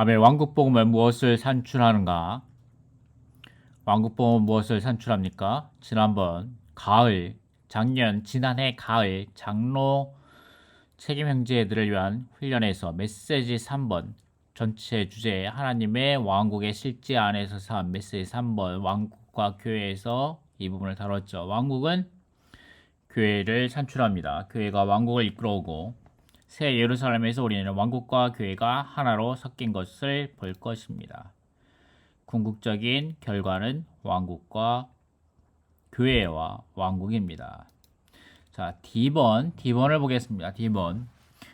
아멘. 왕국복음은 무엇을 산출하는가? 왕국복음은 무엇을 산출합니까? 지난해 가을 장로 책임 형제들을 위한 훈련에서 메시지 3번 전체 주제 하나님의 왕국의 실제 안에서 산 메시지 3번 왕국과 교회에서 이 부분을 다뤘죠. 왕국은 교회를 산출합니다. 교회가 왕국을 이끌어오고 새 예루살렘에서 우리는 왕국과 교회가 하나로 섞인 것을 볼 것입니다. 궁극적인 결과는 왕국과 교회와 왕국입니다. 자, D번을 보겠습니다. D번.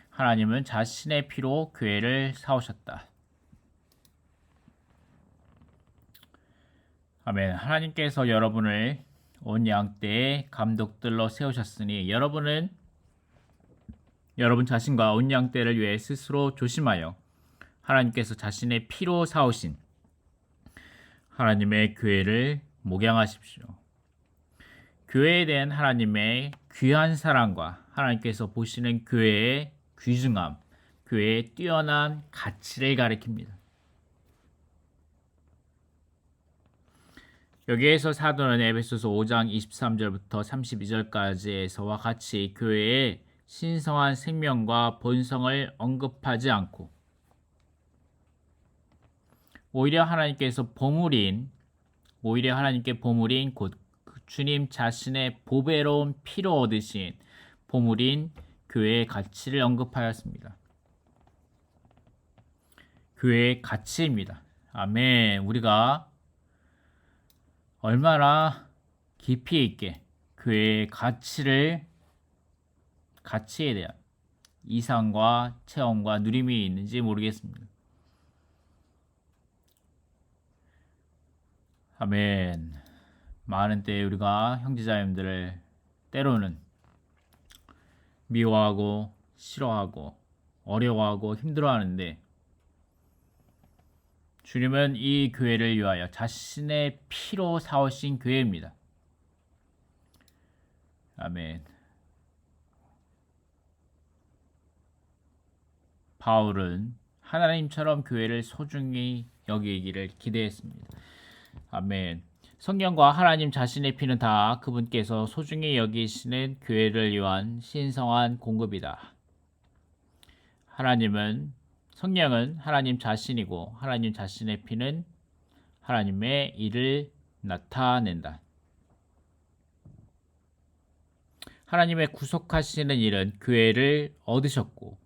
하나님은 자신의 피로 교회를 사오셨다. 아멘. 하나님께서 여러분을 온 양떼의 감독들로 세우셨으니 여러분 자신과 온 양떼를 위해 스스로 조심하여 하나님께서 자신의 피로 사오신 하나님의 교회를 목양하십시오. 교회에 대한 하나님의 귀한 사랑과 하나님께서 보시는 교회의 귀중함, 교회의 뛰어난 가치를 가리킵니다. 여기에서 사도는 에베소서 5장 23절부터 32절까지에서와 같이 교회의 신성한 생명과 본성을 언급하지 않고 오히려 하나님께 보물인 곧 주님 자신의 보배로운 피로 얻으신 보물인 교회의 가치를 언급하였습니다. 교회의 가치입니다. 아멘. 우리가 얼마나 깊이 있게 교회의 가치에 대한 이상과 체험과 누림이 있는지 모르겠습니다. 아멘. 많은 때에 우리가 형제자매들을 때로는 미워하고 싫어하고 어려워하고 힘들어하는데 주님은 이 교회를 위하여 자신의 피로 사오신 교회입니다. 아멘. 바울은 하나님처럼 교회를 소중히 여기기를 기대했습니다. 아멘. 성령과 하나님 자신의 피는 다 그분께서 소중히 여기시는 교회를 위한 신성한 공급이다. 성령은 하나님 자신이고 하나님 자신의 피는 하나님의 일을 나타낸다. 하나님의 구속하시는 일은 교회를 얻으셨고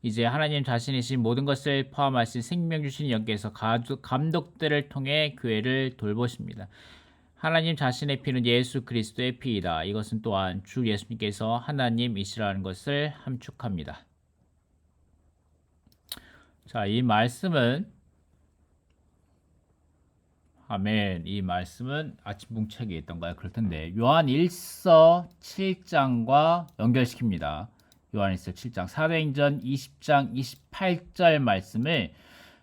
이제 하나님 자신이신 모든 것을 포함하신 생명 주신 영께서 감독들을 통해 교회를 돌보십니다. 하나님 자신의 피는 예수 그리스도의 피이다. 이것은 또한 주 예수님께서 하나님이시라는 것을 함축합니다. 자, 이 말씀은 아침 봉책에 있던가요? 그럴 텐데 요한 1서 7장과 연결시킵니다. 요한일서 7장 사도행전 20장 28절 말씀을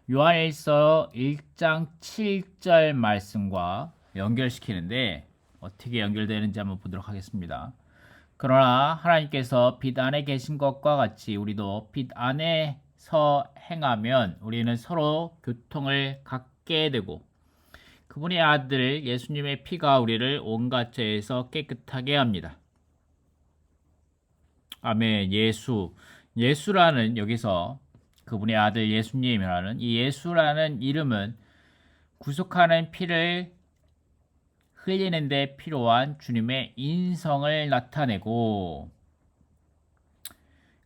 요한일서 1장 7절 말씀과 연결시키는데 어떻게 연결되는지 한번 보도록 하겠습니다. 그러나 하나님께서 빛 안에 계신 것과 같이 우리도 빛 안에서 행하면 우리는 서로 교통을 갖게 되고 그분의 아들 예수님의 피가 우리를 온갖 죄에서 깨끗하게 합니다. 아멘. 예수라는 여기서 그분의 아들 예수님이라는 이 예수라는 이름은 구속하는 피를 흘리는 데 필요한 주님의 인성을 나타내고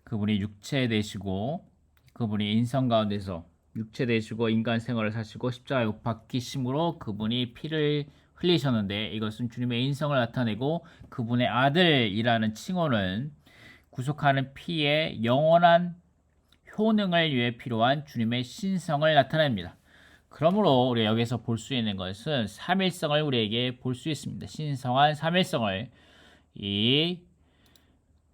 그분이 육체 되시고 그분이 인성 가운데서 육체 되시고 인간 생활을 사시고 십자가에 못 박히심으로 그분이 피를 흘리셨는데 이것은 주님의 인성을 나타내고 그분의 아들이라는 칭호는 구속하는 피의 영원한 효능을 위해 필요한 주님의 신성을 나타냅니다. 그러므로 우리가 여기서 볼 수 있는 것은 삼일성을 우리에게 볼 수 있습니다. 신성한 삼일성을 이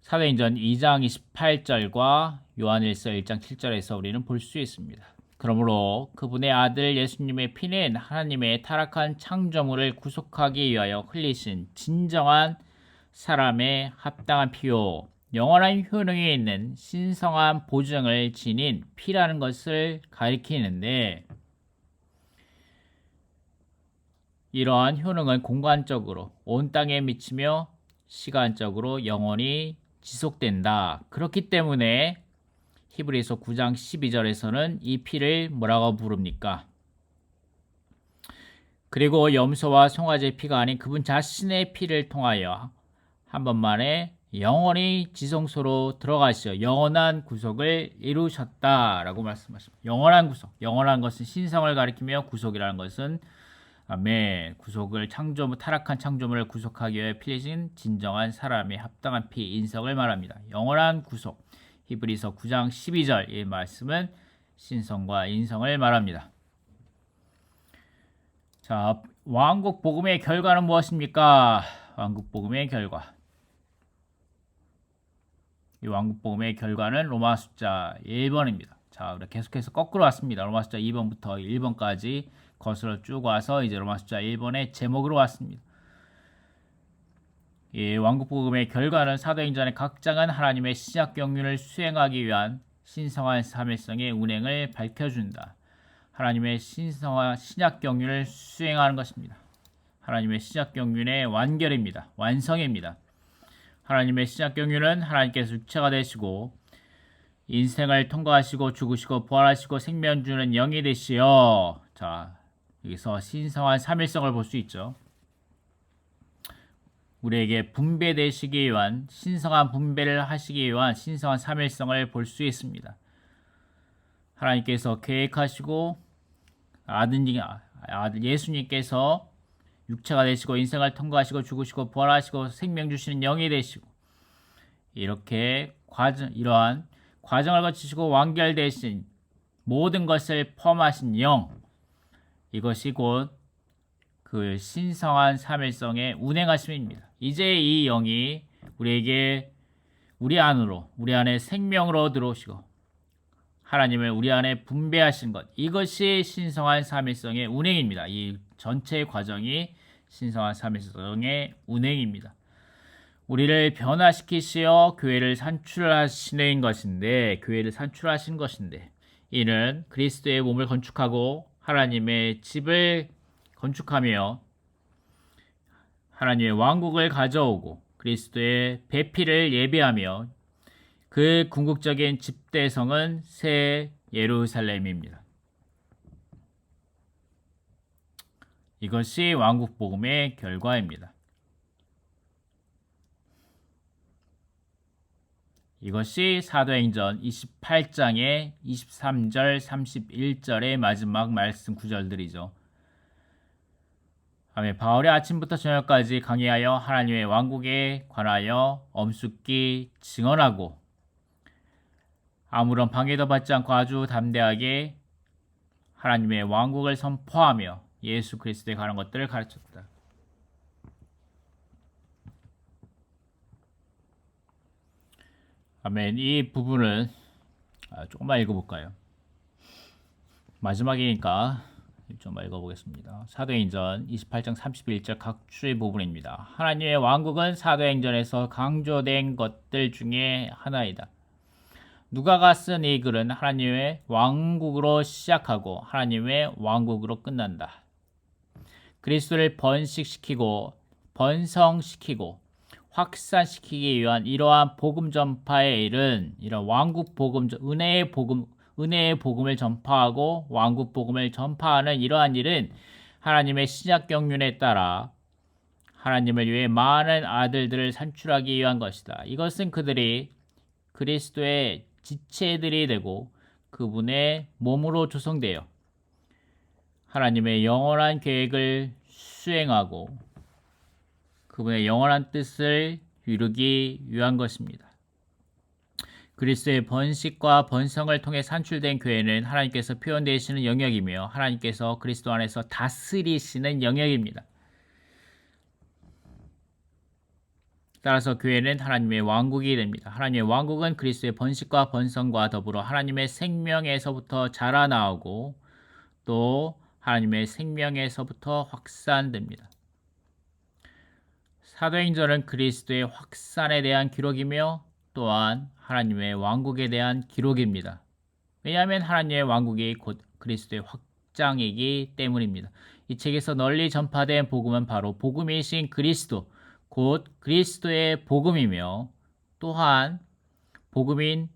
사도행전 2장 28절과 요한일서 1장 7절에서 우리는 볼 수 있습니다. 그러므로 그분의 아들 예수님의 피는 하나님의 타락한 창조물을 구속하기 위하여 흘리신 진정한 사람의 합당한 피요 영원한 효능이 있는 신성한 보증을 지닌 피라는 것을 가리키는데, 이러한 효능은 공간적으로 온 땅에 미치며 시간적으로 영원히 지속된다. 그렇기 때문에 히브리서 9장 12절에서는 이 피를 뭐라고 부릅니까? 그리고 염소와 송아지의 피가 아닌 그분 자신의 피를 통하여 한 번만에 영원히 지성소로 들어가시어 영원한 구속을 이루셨다라고 말씀하십니다. 영원한 구속, 영원한 것은 신성을 가리키며 구속이라는 것은 아멘, 구속을 타락한 창조물을 구속하기 위해 피해진 진정한 사람의 합당한 피, 인성을 말합니다. 영원한 구속, 히브리서 9장 12절 이 말씀은 신성과 인성을 말합니다. 자, 왕국 복음의 결과는 무엇입니까? 왕국 복음의 결과. 이 왕국 복음의 결과는 로마 숫자 1번입니다. 자, 우리 계속해서 거꾸로 왔습니다. 로마 숫자 2번부터 1번까지 거슬러 쭉 와서 이제 로마 숫자 1번의 제목으로 왔습니다. 이 왕국 복음의 결과는 사도행전의 각 장은 하나님의 신약 경륜을 수행하기 위한 신성한 삼일성의 운행을 밝혀준다. 하나님의 신성한 신약 경륜을 수행하는 것입니다. 하나님의 신약 경륜의 완결입니다. 완성입니다. 하나님의 신약 경륜은 하나님께서 육체가 되시고 인생을 통과하시고 죽으시고 부활하시고 생명 주는 영이 되시어, 자, 여기서 신성한 삼일성을 볼 수 있죠. 우리에게 분배되시기 위한 신성한 분배를 하시기 위한 신성한 삼일성을 볼 수 있습니다. 하나님께서 계획하시고 아들 예수님께서 육체가 되시고 인생을 통과하시고 죽으시고 부활하시고 생명 주시는 영이 되시고 이렇게 이러한 과정을 거치시고 완결되신 모든 것을 포함하신 영, 이것이 곧 그 신성한 삼일성의 운행하심입니다. 이제 이 영이 우리에게 우리 안에 생명으로 들어오시고 하나님을 우리 안에 분배하신 것, 이것이 신성한 삼일성의 운행입니다. 이 전체 과정이 신성한 삼일성의 운행입니다. 우리를 변화시키시어 교회를 산출하신 것인데 이는 그리스도의 몸을 건축하고 하나님의 집을 건축하며 하나님의 왕국을 가져오고 그리스도의 배필을 예배하며 그 궁극적인 집대성은 새 예루살렘입니다. 이것이 왕국 복음의 결과입니다. 이것이 사도행전 28장의 23절, 31절의 마지막 말씀 구절들이죠. 아멘. 바울이 아침부터 저녁까지 강의하여 하나님의 왕국에 관하여 엄숙히 증언하고 아무런 방해도 받지 않고 아주 담대하게 하나님의 왕국을 선포하며 예수 그리스도에 관한 것들을 가르쳤다. 아멘. 이 부분을 조금만 읽어볼까요? 마지막이니까 좀 읽어보겠습니다. 사도행전 28장 31절 각주의 부분입니다. 하나님의 왕국은 사도행전에서 강조된 것들 중에 하나이다. 누가가 쓴 이 글은 하나님의 왕국으로 시작하고 하나님의 왕국으로 끝난다. 그리스도를 번성시키고 확산시키기 위한 이러한 복음 전파의 일은 이런 왕국 복음, 은혜의 복음을 전파하고 왕국 복음을 전파하는 이러한 일은 하나님의 신약 경륜에 따라 하나님을 위해 많은 아들들을 산출하기 위한 것이다. 이것은 그들이 그리스도의 지체들이 되고 그분의 몸으로 조성되어 하나님의 영원한 계획을 수행하고 그분의 영원한 뜻을 이루기 위한 것입니다. 그리스도의 번식과 번성을 통해 산출된 교회는 하나님께서 표현되시는 영역이며 하나님께서 그리스도 안에서 다스리시는 영역입니다. 따라서 교회는 하나님의 왕국이 됩니다. 하나님의 왕국은 그리스도의 번식과 번성과 더불어 하나님의 생명에서부터 자라나오고 또 하나님의 생명에서부터 확산됩니다. 사도행전은 그리스도의 확산에 대한 기록이며 또한 하나님의 왕국에 대한 기록입니다. 왜냐하면 하나님의 왕국이 곧 그리스도의 확장이기 때문입니다. 이 책에서 널리 전파된 복음은 바로 복음이신 그리스도, 곧 그리스도의 복음이며 또한 복음인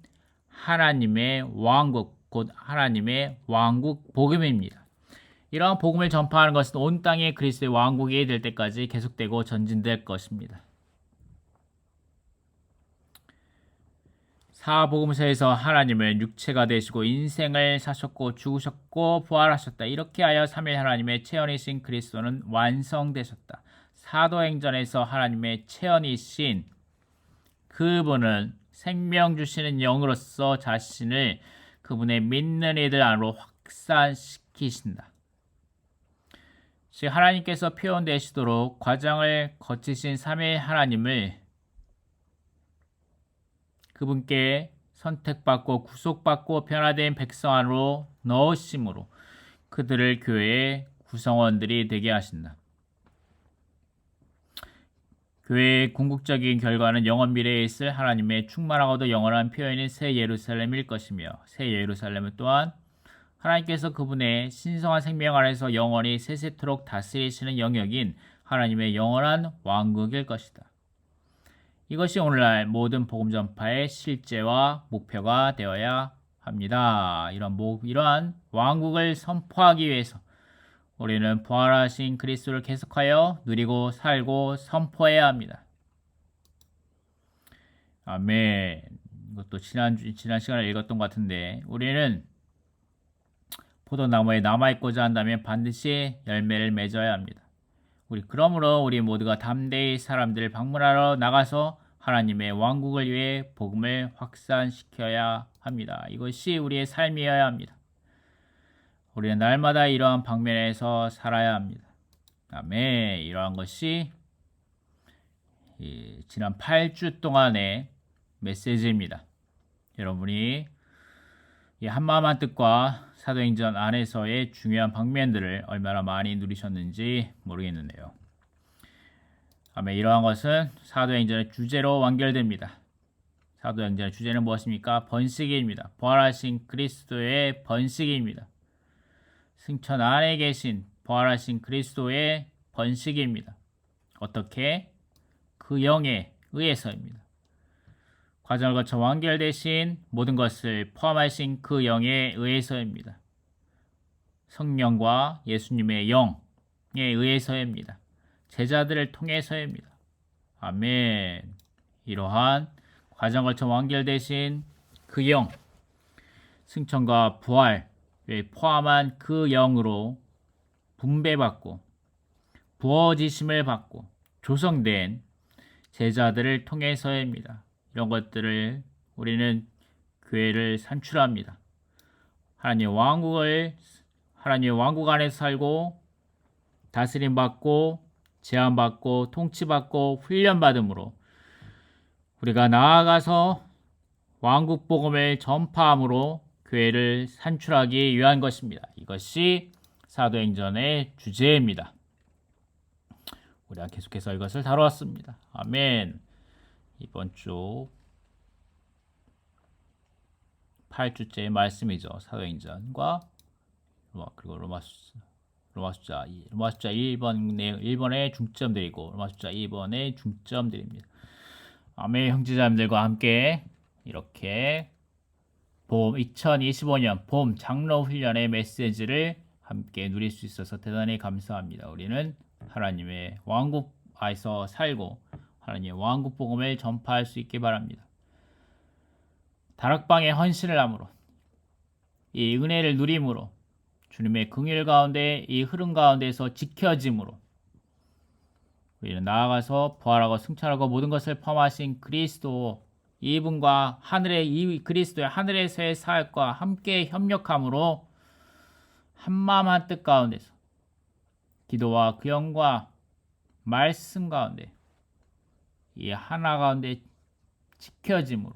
하나님의 왕국, 곧 하나님의 왕국 복음입니다. 이러한 복음을 전파하는 것은 온 땅에 그리스도의 왕국이 될 때까지 계속되고 전진될 것입니다. 사복음서에서 하나님은 육체가 되시고 인생을 사셨고 죽으셨고 부활하셨다. 이렇게 하여 삼위 하나님의 체현이신 그리스도는 완성되셨다. 사도행전에서 하나님의 체현이신 그분은 생명 주시는 영으로서 자신을 그분의 믿는 이들 안으로 확산시키신다. 즉 하나님께서 표현되시도록 과정을 거치신 삼위 하나님을 그분께 선택받고 구속받고 변화된 백성 안으로 넣으심으로 그들을 교회의 구성원들이 되게 하신다. 교회의 궁극적인 결과는 영원 미래에 있을 하나님의 충만하고도 영원한 표현인 새 예루살렘일 것이며 새 예루살렘은 또한 하나님께서 그분의 신성한 생명 안에서 영원히 세세토록 다스리시는 영역인 하나님의 영원한 왕국일 것이다. 이것이 오늘날 모든 복음 전파의 실제와 목표가 되어야 합니다. 이러한 왕국을 선포하기 위해서 우리는 부활하신 그리스도를 계속하여 누리고 살고 선포해야 합니다. 아멘. 이것도 지난 시간에 읽었던 것 같은데 우리는 포도나무에 남아있고자 한다면 반드시 열매를 맺어야 합니다. 그러므로 우리 모두가 담대히 사람들을 방문하러 나가서 하나님의 왕국을 위해 복음을 확산시켜야 합니다. 이것이 우리의 삶이어야 합니다. 우리는 날마다 이러한 방면에서 살아야 합니다. 아멘. 이러한 것이 지난 8주 동안의 메시지입니다. 여러분이 이 한마음 한뜻과 사도행전 안에서의 중요한 방면들을 얼마나 많이 누리셨는지 모르겠는데요. 아멘. 이러한 것은 사도행전의 주제로 완결됩니다. 사도행전의 주제는 무엇입니까? 번식입니다. 부활하신 그리스도의 번식입니다. 승천 안에 계신 부활하신 그리스도의 번식입니다. 어떻게? 그 영에 의해서입니다. 과정을 거쳐 완결되신 모든 것을 포함하신 그 영에 의해서입니다. 성령과 예수님의 영에 의해서입니다. 제자들을 통해서입니다. 아멘. 이러한 과정을 거쳐 완결되신 그 영, 승천과 부활을 포함한 그 영으로 분배받고 부어지심을 받고 조성된 제자들을 통해서입니다. 이런 것들을 우리는 교회를 산출합니다. 하나님의 왕국 안에서 살고 다스림받고 제한받고 통치받고 훈련받음으로 우리가 나아가서 왕국 복음을 전파함으로 교회를 산출하기 위한 것입니다. 이것이 사도행전의 주제입니다. 우리가 계속해서 이것을 다루었습니다. 아멘. 이번 주 8주째의 말씀이죠. 사도행전과 그리고 로마 숫자 1번의 중점들이고 로마 숫자 2번의 중점들입니다. 아멘. 형제자매들과 함께 이렇게 2025년 봄 장로 훈련의 메시지를 함께 누릴 수 있어서 대단히 감사합니다. 우리는 하나님의 왕국 안에서 살고 하나님의 왕국 복음을 전파할 수 있기 바랍니다. 다락방의 헌신을 함으로 이 은혜를 누림으로 주님의 긍휼 가운데 이 흐름 가운데서 지켜짐으로 우리는 나아가서 부활하고 승천하고 모든 것을 포함하신 그리스도 이분과 이 그리스도의 하늘에서의 사역과 함께 협력함으로 한마음 한뜻 가운데서 기도와 구현과 말씀 가운데 이 하나 가운데 지켜짐으로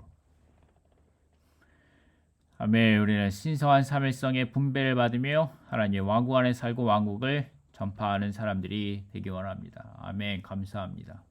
아멘. 우리는 신성한 삼일성의 분배를 받으며 하나님의 왕국 안에 살고 왕국을 전파하는 사람들이 되기 원합니다. 아멘. 감사합니다.